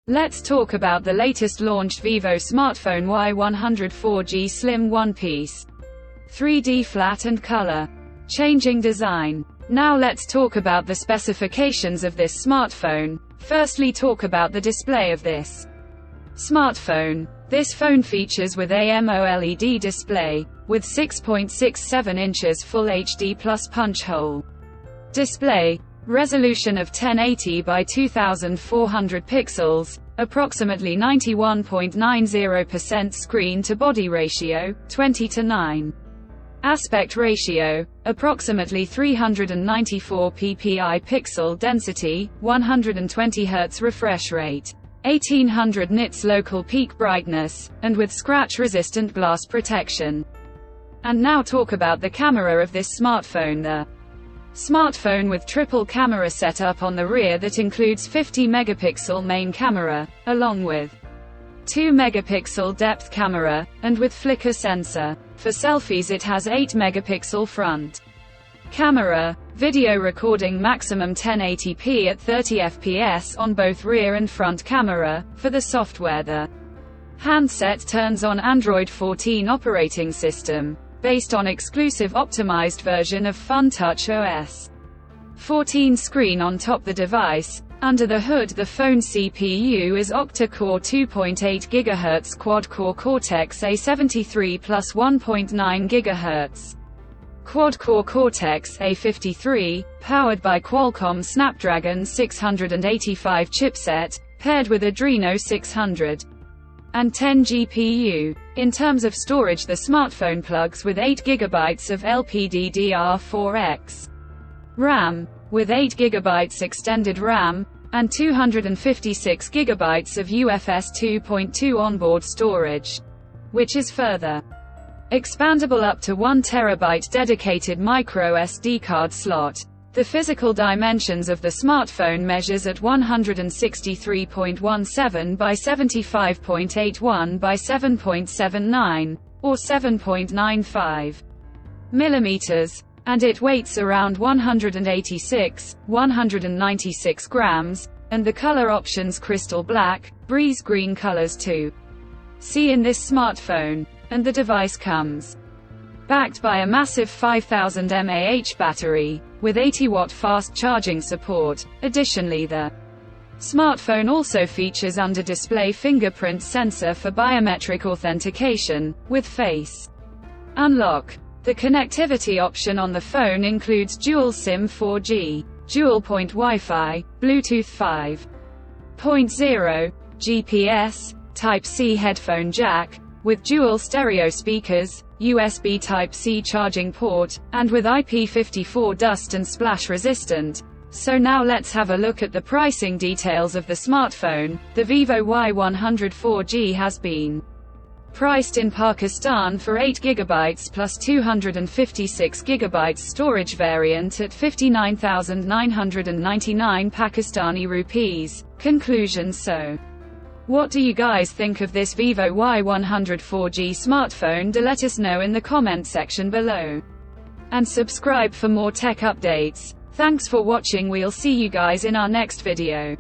Let's talk about the latest launched Vivo smartphone Y100 4G Slim one-piece. 3D flat and color changing design. Now let's talk about the specifications of this smartphone. Firstly, talk about the display of this smartphone. This phone features with AMOLED display, with 6.67 inches Full HD Plus punch hole display, resolution of 1080 by 2400 pixels, approximately 91.90% screen-to-body ratio, 20:9. Aspect ratio, approximately 394 ppi pixel density, 120 Hz refresh rate, 1800 nits local peak brightness, and with scratch-resistant glass protection. And now talk about the camera of this smartphone. The smartphone with triple camera setup on the rear that includes 50 megapixel main camera, along with 2 megapixel depth camera, and with flicker sensor. For selfies it has 8 megapixel front camera, video recording maximum 1080p at 30 fps on both rear and front camera. For the software, the handset turns on Android 14 operating system, based on exclusive optimized version of FunTouch OS 14 screen on top the device. Under the hood, the phone CPU is octa-core 2.8 GHz quad-core Cortex-A73 plus 1.9 GHz quad-core Cortex-A53, powered by Qualcomm Snapdragon 685 chipset, paired with Adreno 600 and 10 GPU. In terms of storage, the smartphone plugs with 8 GB of LPDDR4X RAM, with 8 GB extended RAM, and 256 GB of UFS 2.2 onboard storage, which is further expandable up to 1 TB dedicated micro SD card slot. The physical dimensions of the smartphone measures at 163.17 by 75.81 by 7.79, or 7.95 millimeters, and it weighs around 196 grams, and the color options crystal black, breeze green colors to see in this smartphone. And the device comes backed by a massive 5000 mAh battery, with 80-watt fast charging support. Additionally, the smartphone also features under-display fingerprint sensor for biometric authentication, with face unlock. The connectivity option on the phone includes dual SIM 4G, dual-point Wi-Fi, Bluetooth 5.0, GPS, Type-C headphone jack, with dual stereo speakers, USB Type-C charging port, and with IP54 dust and splash resistant. So now let's have a look at the pricing details of the smartphone. The Vivo Y100 4G has been priced in Pakistan for 8 GB plus 256 GB storage variant at 59,999 Pakistani rupees. Conclusion. So what do you guys think of this Vivo Y100 4G smartphone? Do let us know in the comment section below. And subscribe for more tech updates. Thanks for watching. We'll see you guys in our next video.